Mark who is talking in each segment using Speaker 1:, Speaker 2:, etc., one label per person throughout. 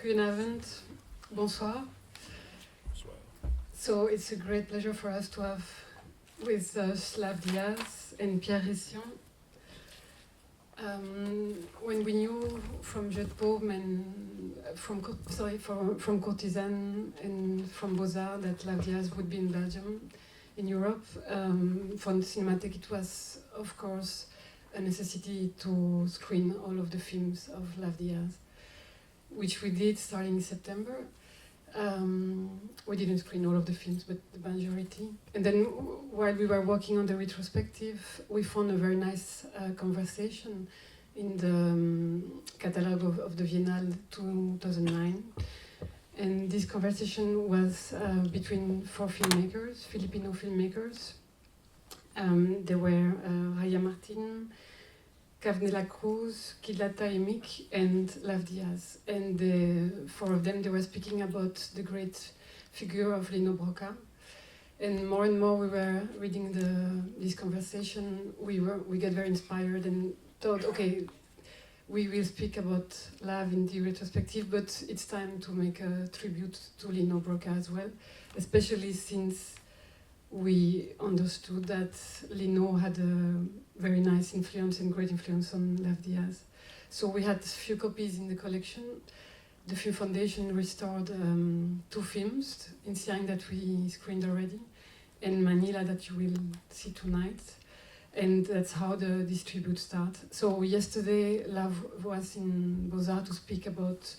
Speaker 1: Goedenavond, bonsoir. So it's a great pleasure for us to have with us Lav Diaz and Pierre Rissient. When we knew from Jeu de Paume and from Courtisan and from Beaux-Arts that Lav Diaz would be in Belgium, in Europe, for CINEMATEK it was, of course, a necessity to screen all of the films of Lav Diaz, which we did starting in September. We didn't screen all of the films, but the majority. And then while we were working on the retrospective, we found a very nice conversation in the catalogue of the Biennale 2009. And this conversation was between 4 filmmakers, Filipino filmmakers. There were Raya Martin, Cavnela Cruz, Kidlata Emik, and Lav Diaz. And the 4 of them, they were speaking about the great figure of Lino Brocka. And more we were reading this conversation, we get very inspired and thought, okay, we will speak about Lav in the retrospective, but it's time to make a tribute to Lino Brocka as well, especially since we understood that Lino had a very nice influence and great influence on Lav Diaz. So we had a few copies in the collection. The Film Foundation restored 2 films, Insiang that we screened already, and Manila that you will see tonight. And that's how the distribute starts. So yesterday, Lav was in Beaux-Arts to speak about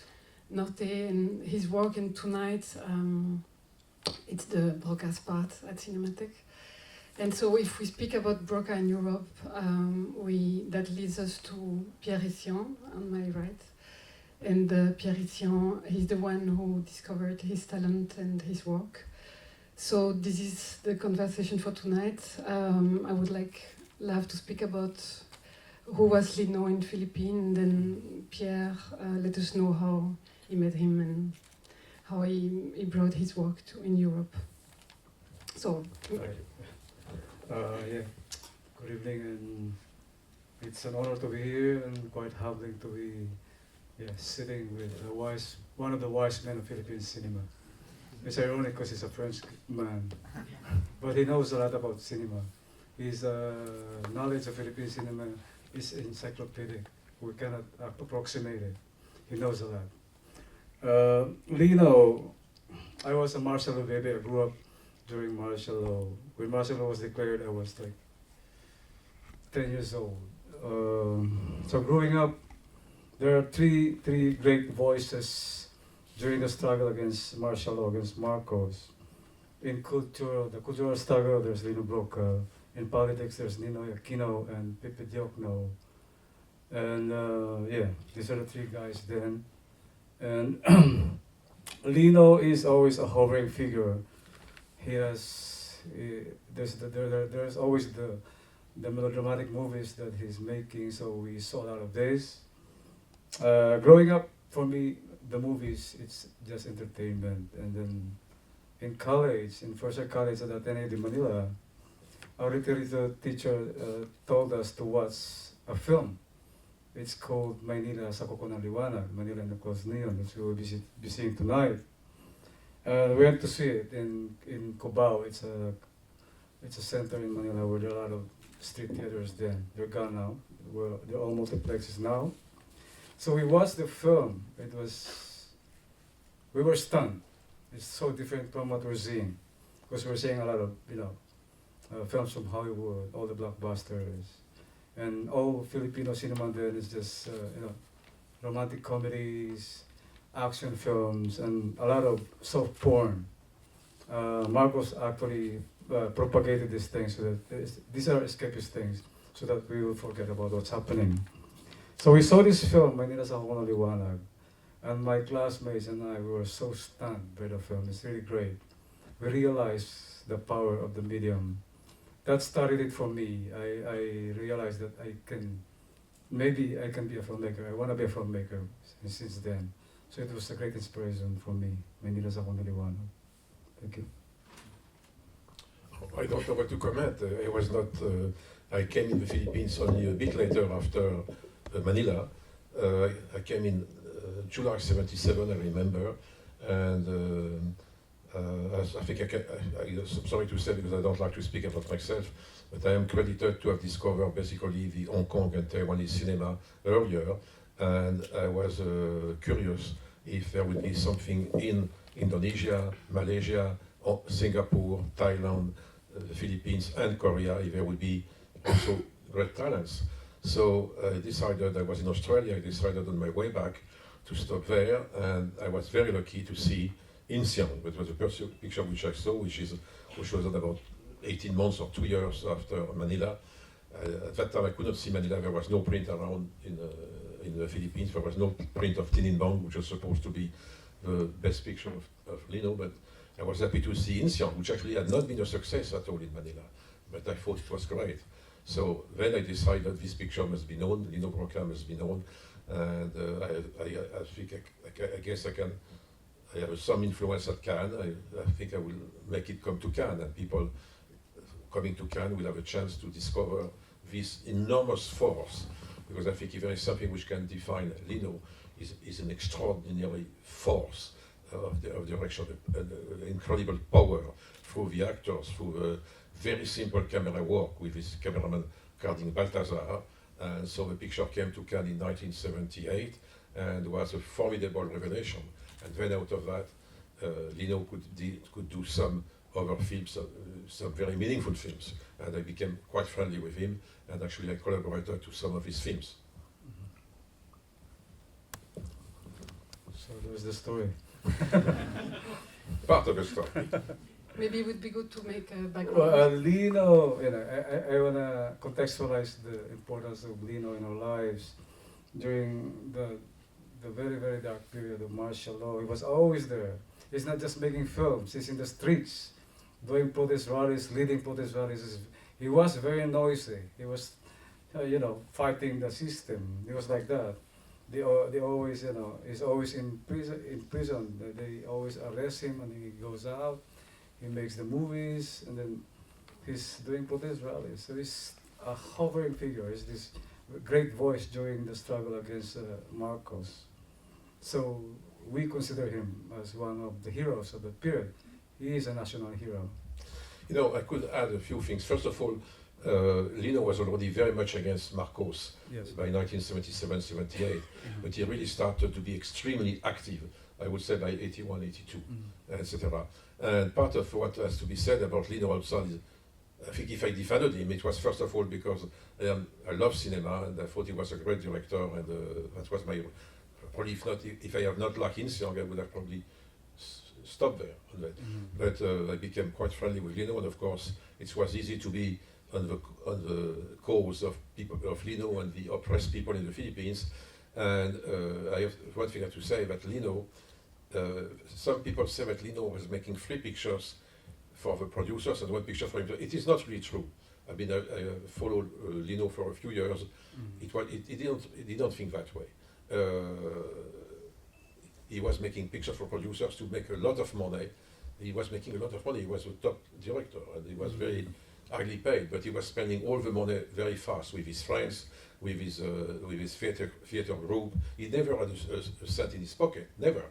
Speaker 1: Norte and his work, and tonight it's the Brocka's part at CINEMATEK. And so if we speak about Brocka in Europe, that leads us to Pierre Rissient on my right. And Pierre Rissient, he's the one who discovered his talent and his work. So this is the conversation for tonight. I would like Lav to speak about who was Lino in Philippines, and then Pierre let us know how he met him and how he brought his work in Europe. So.
Speaker 2: Yeah, good evening, and it's an honor to be here and quite humbling to be sitting with one of the wise men of Philippine cinema. It's ironic because he's a French man, but he knows a lot about cinema. His knowledge of Philippine cinema is encyclopedic. We cannot approximate it. He knows a lot. Lino, I was a martial law baby. I grew up during martial law. When martial law was declared, I was like 10 years old. So growing up, there are three great voices during the struggle against martial law, against Marcos. In culture, the cultural struggle, there's Lino Brocka. In politics, there's Ninoy Aquino and Pepe Diokno. And these are the 3 guys then. And Lino is always a hovering figure. There's always the melodramatic movies that he's making, so we saw a lot of this. Growing up, for me, the movies, it's just entertainment. And then in college, in first year college at Ténèbres in Manila, our literature teacher told us to watch a film. It's called Manila sa Kuko ng Liwanag, Manila in the Closed Neon, which we will be seeing tonight. We went to see it in Cubao. It's a center in Manila where there are a lot of street theaters then. They're gone now. They're all multiplexes now. So we watched the film. We were stunned. It's so different from what we're seeing, because we're seeing a lot of films from Hollywood, all the blockbusters, and all Filipino cinema then is just romantic comedies, action films, and a lot of soft porn. Marcos actually propagated these things, so that these are escapist things, so that we will forget about what's happening. So we saw this film, Manila sa Kuko ng Liwanag, and my classmates and I, we were so stunned by the film. It's really great. We realized the power of the medium. That started it for me. I realized that maybe I can be a filmmaker. I want to be a filmmaker since then. So it was a great inspiration for me, Manila sa Kuko ng Liwanag. Thank you.
Speaker 3: I don't know what to comment. I came in the Philippines only a bit later after Manila. I came in July 77, I remember, and I think I'm sorry to say because I don't like to speak about myself, but I am credited to have discovered basically the Hong Kong and Taiwanese cinema earlier, and I was curious if there would be something in Indonesia, Malaysia, Singapore, Thailand, the Philippines and Korea, if there would be also great talents. So I decided, I was in Australia, I decided on my way back to stop there, and I was very lucky to see Insiang, which was the first picture which I saw, which was about 18 months or 2 years after Manila. At that time I could not see Manila, there was no print around in the Philippines, there was no print of Tinimbang, which was supposed to be the best picture of Lino, but I was happy to see Insiang, which actually had not been a success at all in Manila, but I thought it was great. So then I decided this picture must be known, Lino Brocka must be known, and I think I guess I have some influence at Cannes. I think I will make it come to Cannes, and people coming to Cannes will have a chance to discover this enormous force, because I think if there is something which can define Lino, is an extraordinary force of direction, an incredible power through the actors, through the very simple camera work with his cameraman Cardin Balthazar. And so the picture came to Cannes in 1978 and was a formidable revelation. And then out of that, Lino could do some other films, some very meaningful films. And I became quite friendly with him, and actually I collaborated to some of his films.
Speaker 2: So there's the story.
Speaker 3: Part of the story.
Speaker 1: Maybe it would be good to make a background.
Speaker 2: Well, Lino, I want to contextualize the importance of Lino in our lives during the very, very dark period of martial law. He was always there. He's not just making films, he's in the streets, doing protest rallies, leading protest rallies. He was very noisy. He was, fighting the system. He was like that. They always, he's always in prison. They always arrest him, and he goes out. He makes the movies, and then he's doing protest rallies. So he's a hovering figure. He's this great voice during the struggle against Marcos. So we consider him as one of the heroes of the period. He is a national hero.
Speaker 3: I could add a few things. First of all, Lino was already very much against Marcos by 1977-78, but he really started to be extremely active, I would say by 81, 82, etc. And part of what has to be said about Lino outside is, I think if I defended him, it was first of all because I love cinema, and I thought he was a great director, and that was my, probably if I have not liked Insiang, I would have probably stopped there. But I became quite friendly with Lino, and of course it was easy to be on the cause of people of Lino and the oppressed people in the Philippines. And I have one thing I have to say that Lino, some people say that Lino was making 3 pictures for the producers and 1 picture for him. It is not really true. I mean, I followed Lino for a few years. He didn't think that way. He was making pictures for producers to make a lot of money. He was making a lot of money. He was a top director, and he was very highly paid, but he was spending all the money very fast with his friends, with his theater group. He never had a cent in his pocket, never.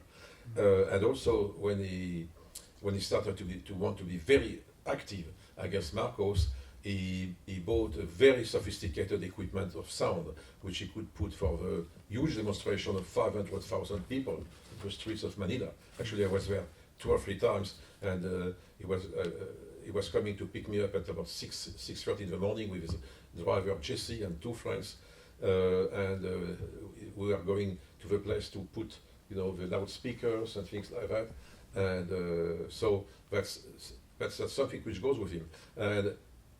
Speaker 3: And also when he started to want to be very active against Marcos, he bought a very sophisticated equipment of sound, which he could put for the huge demonstration of 500,000 people in the streets of Manila. Actually, I was there 2 or 3 times, and he was coming to pick me up at about 6:30 in the morning with his driver Jesse and 2 friends, and we were going to the place to put, the loudspeakers and things like that, and so that's something which goes with him. And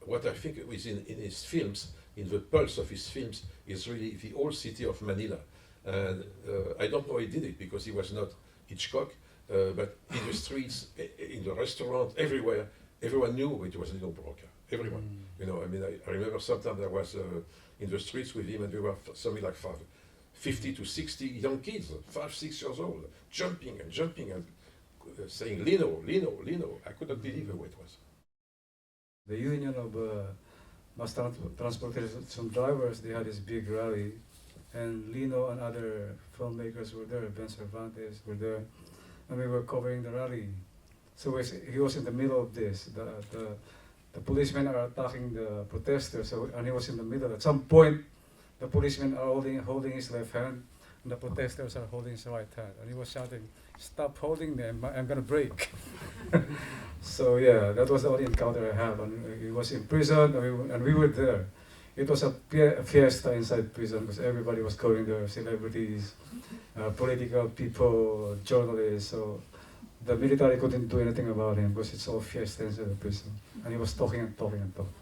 Speaker 3: what I think is in his films, in the pulse of his films, is really the old city of Manila. And I don't know how he did it, because he was not Hitchcock, but in the streets, in the restaurant, everywhere, everyone knew it was Lino Brocka. Everyone. I remember sometimes I was in the streets with him, and there were something like 50 to 60 young kids, 5, 6 years old, jumping and saying, Lino, Lino, Lino. I could not believe the way it was.
Speaker 2: The union of mass transportation drivers, they had this big rally, and Lino and other filmmakers were there, Ben Cervantes were there, and we were covering the rally. So he was in the middle of this. The policemen are attacking the protesters, and he was in the middle. At some point, the policemen are holding his left hand, and the protesters are holding his right hand. And he was shouting, "Stop holding them, I'm gonna break." So yeah, that was the only encounter I have. And he was in prison, and we were there. It was a fiesta inside prison because everybody was going there, celebrities, political people, journalists. So the military couldn't do anything about him because it's all fiesta inside the prison. And he was talking and talking and talking.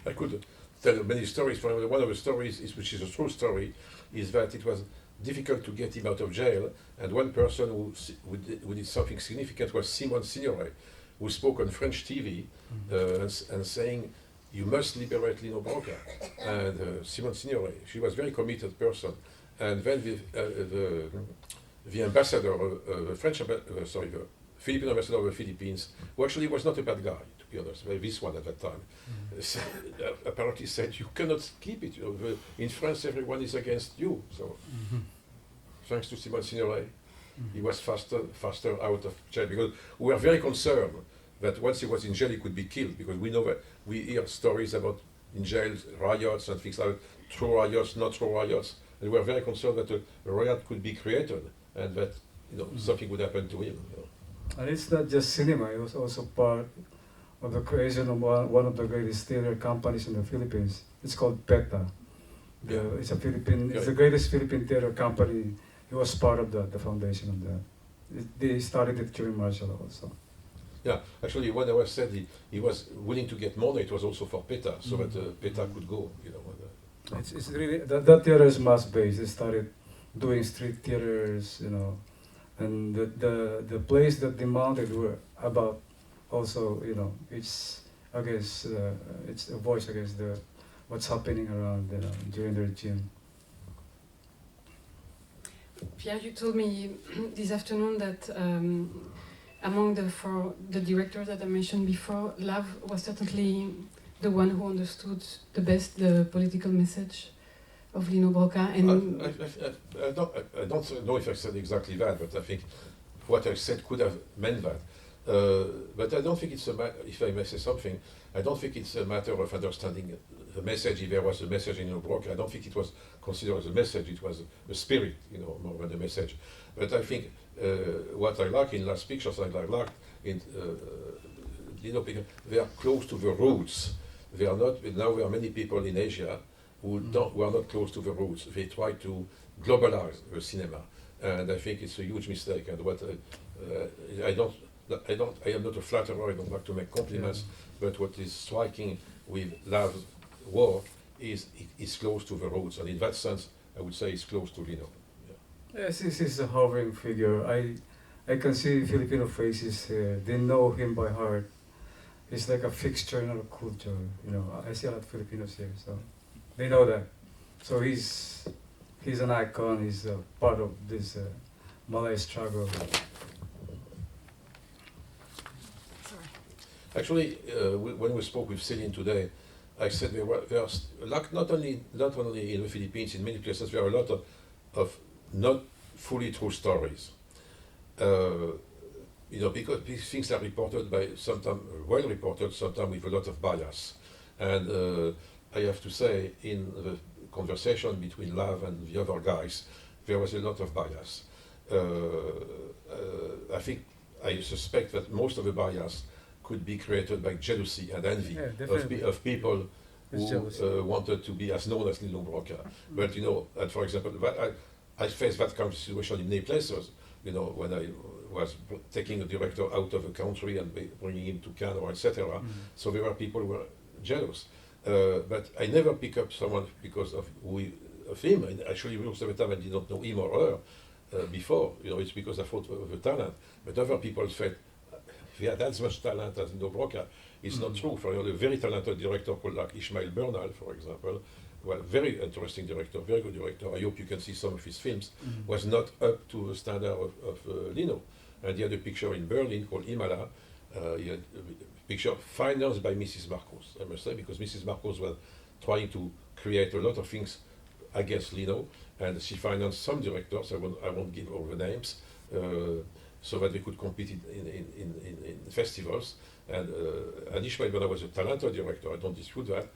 Speaker 3: I could tell many stories. For example, one of the stories, which is a true story, is that it was difficult to get him out of jail, and one person who did something significant was Simone Signoret, who spoke on French TV and saying, "You must liberate Lino Brocka." And Simone Signoret, she was a very committed person. And then the ambassador, the Philippine ambassador of the Philippines, who actually was not a bad guy, to be honest, this one at that time, apparently said, "You cannot keep it. In France, everyone is against you." So, thanks to Simone Signoret, he was faster out of jail, because we were very concerned that once he was in jail, he could be killed, because we know that we hear stories about in jails, riots and things like that, true riots, not true riots, and we were very concerned that a riot could be created and that something would happen to him.
Speaker 2: And it's not just cinema; it was also part of the creation of one of the greatest theater companies in the Philippines. It's called PETA. It's the greatest Philippine theater company. He was part of the foundation of that. They started it during martial law also.
Speaker 3: Yeah, actually, when I was said he was willing to get money, it was also for PETA, so that PETA could go.
Speaker 2: It's really that theater is mass based. They started doing street theaters, and the plays that demanded were about also, it's against it's a voice against what's happening around during the regime.
Speaker 1: Pierre, you told me this afternoon that among the directors that I mentioned before, Lav was certainly the one who understood the best the political message of Lino Brocka. And
Speaker 3: I don't know if I said exactly that, but I think what I said could have meant that. But I don't think it's if I may say something, I don't think it's a matter of understanding the message. If there was a message in Lino Brocka, I don't think it was considered as a message. It was a spirit, more than a message. But I think what I like in Last Pictures, I like in Lino Brocka, they are close to the roots. They are not. Now there are many people in Asia who are not close to the roots. They try to globalize the cinema, and I think it's a huge mistake. And what I am not a flatterer. I don't like to make compliments. But what is striking with Lav's work is it is close to the roots, and in that sense, I would say it's close to Lino.
Speaker 2: Yes, this is a hovering figure. I can see Filipino faces here. They know him by heart. He's like a fixture in our culture. I see a lot of Filipinos here, so they know that. So he's an icon. He's a part of this Malay struggle.
Speaker 3: Actually, when we spoke with Céline today, I said there are not only in the Philippines, in many places there are a lot of not fully true stories. Because these things are reported by sometimes well reported, sometimes with a lot of bias. And I have to say, in the conversation between Lav and the other guys, there was a lot of bias. I suspect that most of the bias could be created by jealousy and envy of people who wanted to be as known as Lino Brocka. But for example, I faced that kind of situation in many places. When I was taking a director out of the country and bringing him to Canada, etc. So there were people who were jealous. But I never pick up someone because of him. And actually, most of the time I did not know him or her before. It's because I thought of the talent. But other people felt he had as much talent as Lino Brocka. It's not true. For a very talented director called like Ishmael Bernal, for example, well, very interesting director, very good director. I hope you can see some of his films. Was not up to the standard of Lino. And he had a picture in Berlin called Imala. He had a picture financed by Mrs. Marcos, I must say, because Mrs. Marcos was trying to create a lot of things I guess, Lino, and she financed some directors, I won't give all the names, so that they could compete in festivals. And Ishmael, when I was a Talento director, I don't dispute that,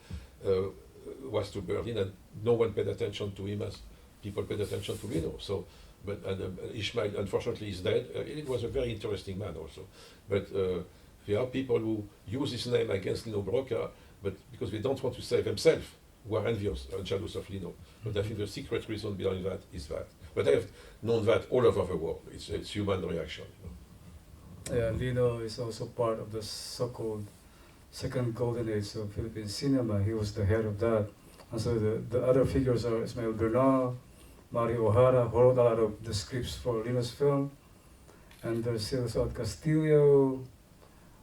Speaker 3: was to Berlin, and no one paid attention to him as people paid attention to Lino. So, but Ishmael, unfortunately, is dead. It was a very interesting man also. But there are people who use his name against Lino Brocka, but because they don't want to save themselves, who are envious and jealous of Lino. But I think the secret reason behind that is that. But I have known that all over the world. It's human reaction.
Speaker 2: Yeah, Lino is also part of the so-called second golden age of Philippine cinema. He was the head of that. And so the other figures are Ismael Bernal, Mario O'Hara, who wrote a lot of the scripts for Lino's film. And there's Silvio Castillo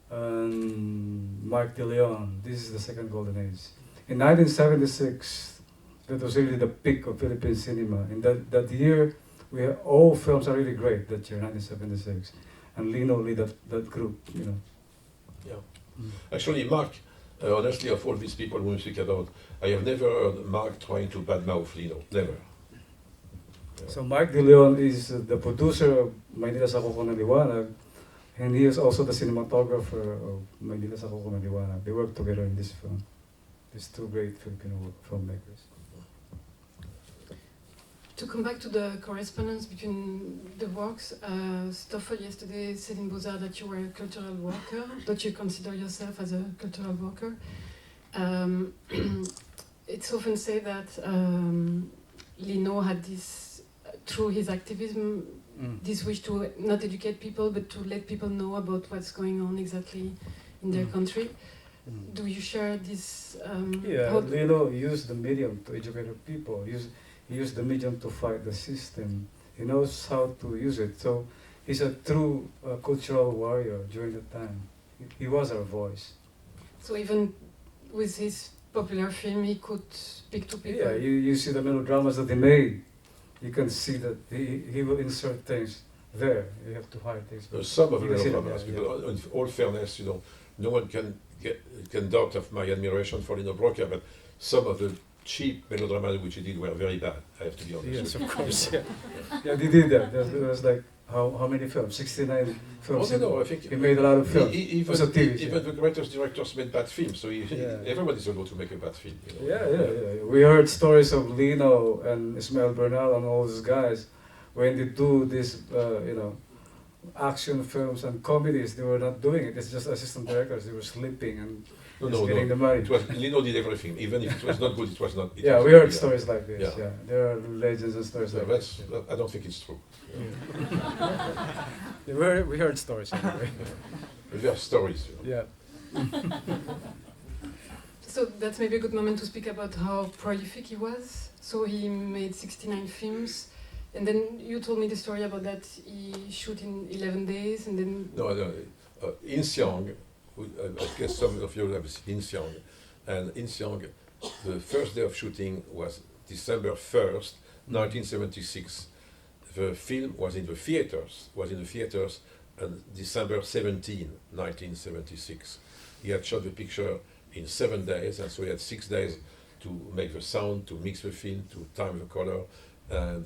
Speaker 2: and Mark De Leon. This is the second golden age. In 1976, that was really the peak of Philippine cinema. In that year, all films are really great, that year, 1976. And Lino lead that group, you know.
Speaker 3: Yeah. Actually, Mark, honestly, of all these people who we speak about, I have never heard Mark trying to badmouth Lino. Never. Yeah.
Speaker 2: So Mark De Leon is the producer of Manila sa Kuko ng Liwanag, and he is also the cinematographer of Manila sa Kuko ng Liwanag. They work together in this film. These two great Filipino filmmakers.
Speaker 1: To come back to the correspondence between the works, Stoffel yesterday said in Beaux-Arts that you were a cultural worker, that you consider yourself as a cultural worker. It's often said that Lino had this, through his activism, this wish to not educate people, but to let people know about what's going on exactly in their country. Do you share this?
Speaker 2: Yeah, Lino used the medium to educate people. He used the medium to fight the system. He knows how to use it. So he's a true cultural warrior during the time. He was our voice.
Speaker 1: So even with his popular film, he could speak to people?
Speaker 2: Yeah, you see the melodramas that he made. You can see that he will insert things there. You have to hide things.
Speaker 3: Some of the melodramas, because in all fairness, you know, no one can doubt of my admiration for Lino Brocka, but some of the cheap melodramas which he did were very bad, I have to be honest.
Speaker 2: Yes, of course. Yeah, yeah, he did that. There was like, how many films? 69 films.
Speaker 3: Oh, no, I think
Speaker 2: he made a lot of films.
Speaker 3: Even the greatest directors made bad films, so everybody's able to make a bad film. You know?
Speaker 2: Yeah. We heard stories of Lino and Ismael Bernal and all these guys when they do this, action films and comedies. They were not doing it. It's just assistant directors. They were sleeping and getting the money.
Speaker 3: It was Lino did everything. Even if it was not good, it was not.
Speaker 2: We heard stories like this. Yeah. There are legends and stories like
Speaker 3: this. I don't think it's true.
Speaker 2: We heard stories anyway.
Speaker 3: We have stories. You know.
Speaker 2: Yeah.
Speaker 1: So that's maybe a good moment to speak about how prolific he was. So he made 69 films. And then you told me the story about that he shot in 11 days and then...
Speaker 3: No, In Xiang, I guess some of you have seen In Xiang, and In Xiang, the first day of shooting was December 1st, 1976. The film was in the theaters on December 17, 1976. He had shot the picture in 7 days, and so he had 6 days to make the sound, to mix the film, to time the color, and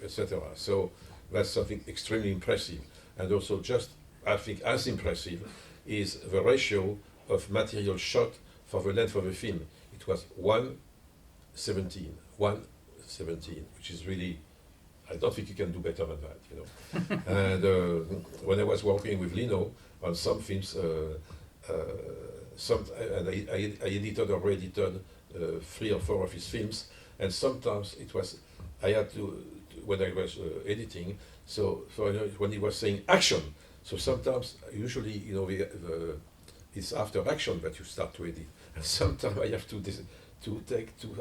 Speaker 3: etc. So that's something extremely impressive. And also just, I think, as impressive is the ratio of material shot for the length of the film. It was 1:17, which is really, I don't think you can do better than that, you know. And when I was working with Lino on some films, and I edited or re-edited 3 or 4 of his films, and sometimes it was, I had to when I was editing, so when he was saying action, so sometimes, usually, you know, it's after action that you start to edit, and sometimes I have to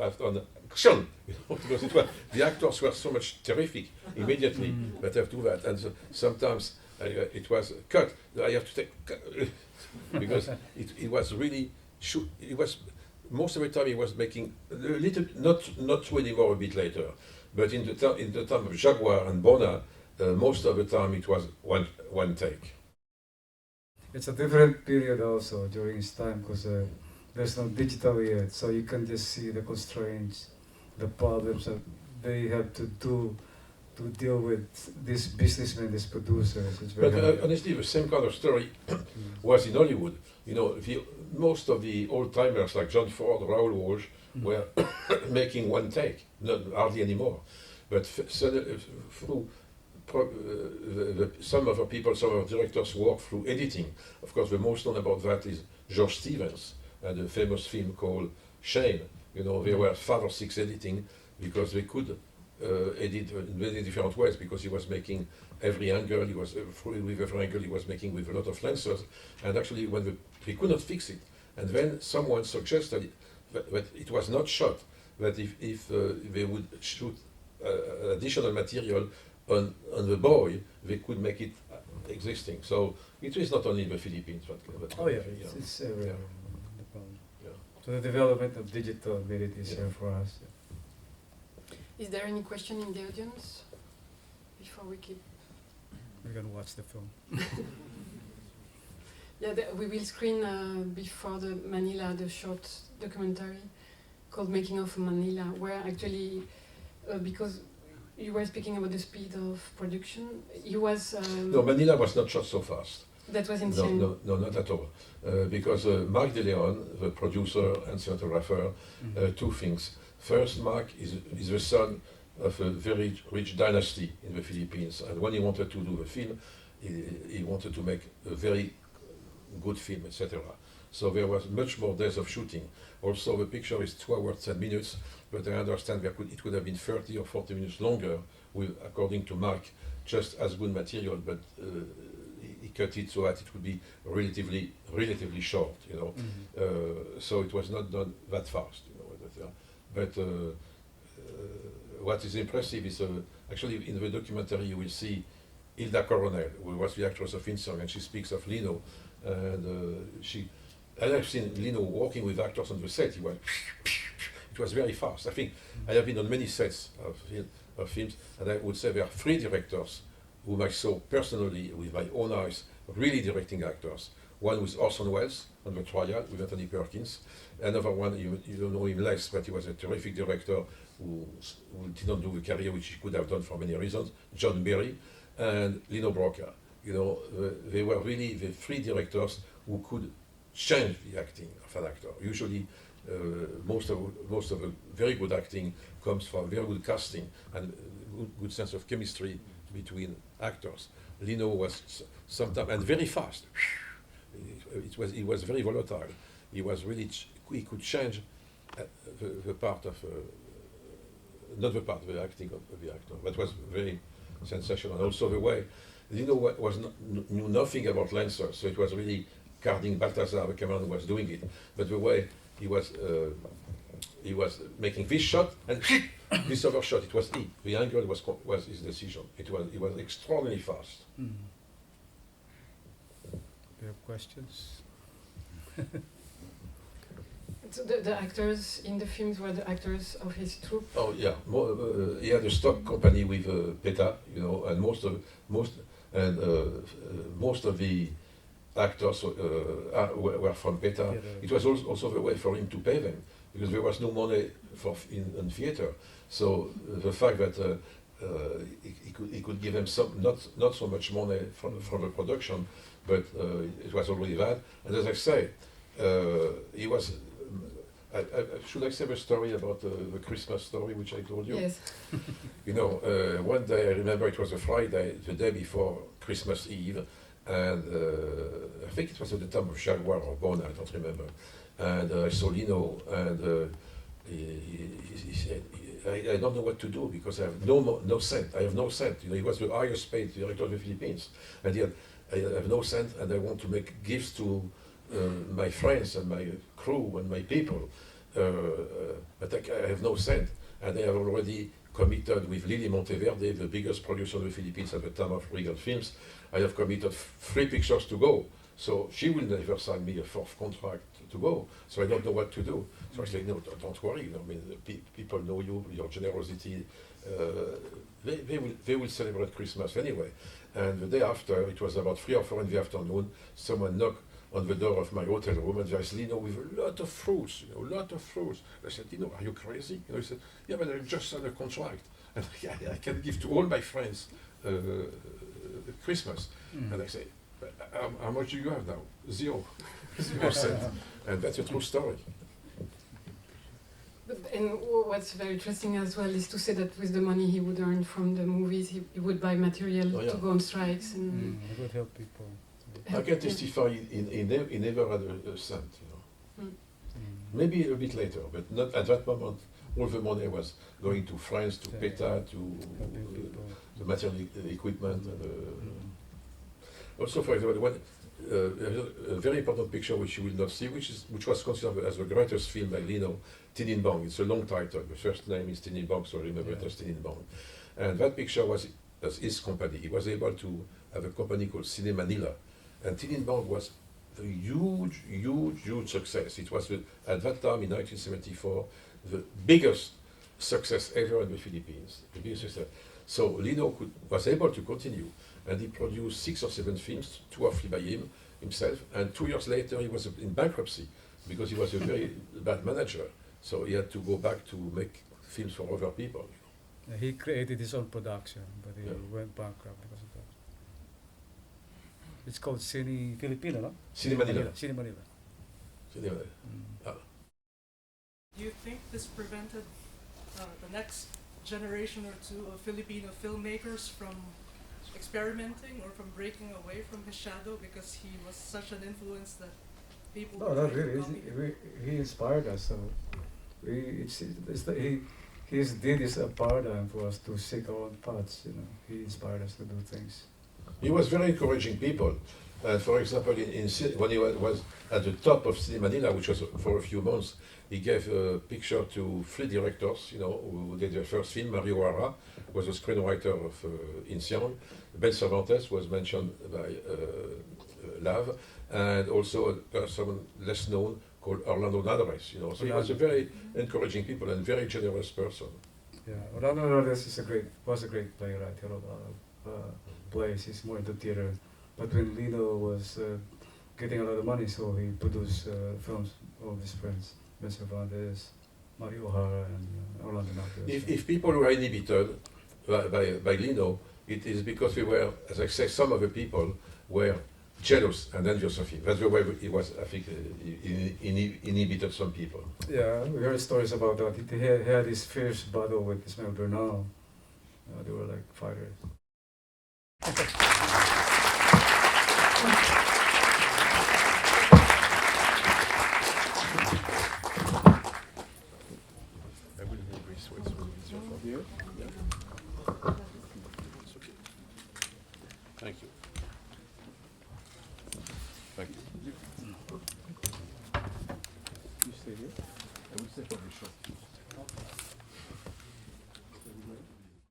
Speaker 3: have on action, you know, because the actors were so much terrific immediately that I have to do that, and so sometimes it was cut. I have to take because it was really it was most of the time he was making a little, not too anymore a bit later, but in the time of Jaguar and Bona, most of the time it was one take.
Speaker 2: It's a different period also during his time because there's no digital yet, so you can just see the constraints the problems that they have to do to deal with these businessmen, these producers. It's very
Speaker 3: But
Speaker 2: hard.
Speaker 3: honestly, the same kind of story was in Hollywood. You know, most of the old timers like John Ford, Raoul Walsh were making one take, not hardly anymore. But suddenly, through some of the people, some of the directors work through editing. Of course, the most known about that is George Stevens and a famous film called Shane. You know, they were 5 or 6 editing because they could edit in many different ways because he was making every angle. He was with every angle he was making with a lot of lenses, and actually when he could not fix it, and then someone suggested that it was not shot. That if they would shoot additional material on the boy, they could make it existing. So it is not only the Philippines, but
Speaker 2: Oh yeah, it's everywhere. The problem. So the development of digital made it easier for us.
Speaker 1: Is there any question in the audience before we keep?
Speaker 2: We're gonna watch the film.
Speaker 1: Yeah, we will screen before the Manila the short documentary called "Making of Manila," where actually because you were speaking about the speed of production, he was.
Speaker 3: No, Manila was not shot so fast.
Speaker 1: That was insane.
Speaker 3: No, not at all. Because Marc De Leon, the producer and cinematographer, two things. First, Marc is the son of a very rich dynasty in the Philippines, and when he wanted to do the film, he wanted to make a very good film, etc. So there was much more days of shooting. Also, the picture is 2 hours 10 minutes, but I understand it could have been 30 or 40 minutes longer, with, according to Marc, just as good material, but he cut it so that it would be relatively short, you know. So it was not done that fast, you know. But what is impressive is actually in the documentary you will see Hilda Coronel, who was the actress of Insong, and she speaks of Lino, and I've seen Lino working with actors on the set. It was very fast. I think I have been on many sets of films, and I would say there are 3 directors whom I saw personally with my own eyes, really directing actors. One was Orson Welles on The Trial with Anthony Perkins. Another one, you don't know him less, but he was a terrific director who did not do the career which he could have done for many reasons, John Barry, and Lino Brocka. You know, they were really the 3 directors who could change the acting of an actor. Usually, most of the very good acting comes from very good casting and good sense of chemistry between actors. Lino was sometimes, and very fast. He was very volatile. He was really, he could change the part of, not the part of the acting of the actor. That was very sensational. Also the way, Lino knew nothing about lenses, so it was really Carding Balthazar, the cameraman, was doing it. But the way he was making this shot and this other shot, it was he. The angle was his decision. It was extraordinarily fast.
Speaker 2: Do you have questions?
Speaker 1: So the actors in the films were the actors of his troupe.
Speaker 3: Oh yeah, he had a stock company with PETA, you know, and most of the actors were from PETA. It was also the way for him to pay them because there was no money in theater. So the fact that he could give them not so much money from the production, but it was already that. And as I say, he was. Should I say the story about the Christmas story which I told you?
Speaker 1: Yes.
Speaker 3: You know, one day I remember it was a Friday, the day before Christmas Eve, and I think it was at the time of Jaguar or Bona, I don't remember. And I saw Lino, and he said, I don't know what to do because I have no cent. I have no cent. You know, he was the highest paid director of the Philippines, and he had, I have no cent, and I want to make gifts to my friends and my crew and my people, but I have no cent, and I have already committed with Lili Monteverde, the biggest producer of the Philippines at the time of Regal Films. I have committed 3 pictures to go, so she will never sign me a 4th contract to go, so I don't know what to do. So I say, no, don't worry, you know, I mean, people know you, your generosity, they will celebrate Christmas anyway. And the day after, it was about 3 or 4 in the afternoon, someone knocked on the door of my hotel room, and there's Lino with a lot of fruits, you know, a lot of fruits. I said, Lino, are you crazy? You know, he said, yeah, but I just signed a contract, and I can give to all my friends Christmas. And I say, how much do you have now? 0. 0 cents. And that's a true story.
Speaker 1: And what's very interesting as well is to say that with the money he would earn from the movies, he would buy material to go on strikes. And
Speaker 2: It would help people.
Speaker 3: I can testify he never had a cent, you know. Maybe a bit later, but not at that moment. All the money was going to France, to PETA, to the material equipment. Also, for example, a very important picture which you will not see, which was considered as the greatest film by Lino, Ténèbres. It's a long title. The first name is Ténèbres, so remember it as Ténèbres. And that picture was as his company. He was able to have a company called Manille. And Ténèbres was a huge, huge, huge success. It was, at that time, in 1974, the biggest success ever in the Philippines. The biggest success. So Lino was able to continue, and he produced 6 or 7 films, 2 or 3 by himself, and 2 years later he was in bankruptcy because he was a very bad manager. So he had to go back to make films for other people.
Speaker 2: Yeah, he created his own production, but he went bankrupt because of that. It's called Filipino, no?
Speaker 3: Manila.
Speaker 2: Manila.
Speaker 4: Do you think this prevented the next generation or two of Filipino filmmakers from experimenting or from breaking away from his shadow because he was such an influence that people?
Speaker 2: No, not really. He inspired us. So his deed is a paradigm for us to seek our own paths. You know, he inspired us to do things.
Speaker 3: He was very encouraging people. For example, when he was at the top of Manila, which was for a few months, he gave a picture to 3 directors, you know, who did their first film. Mario Ara was a screenwriter of Incien. Ben Cervantes was mentioned by Lav, and also someone less known called Orlando Nadres, you know. So he was a very encouraging people and very generous person.
Speaker 2: Yeah, Orlando Nadres was a great playwright. He wrote a lot of plays. He's more into theater. But when Lino was getting a lot of money, so he produced films of his friends, Ben Cervantes, Mario O'Hara, and Orlando Nadres.
Speaker 3: If people were inhibited by Lino, it is because we were, as I say, some of the people were jealous and envious of him. That's the way he was, I think, he inhibited some people.
Speaker 2: Yeah, we heard stories about that. He had this fierce battle with Ismael Bernal. They were like fighters.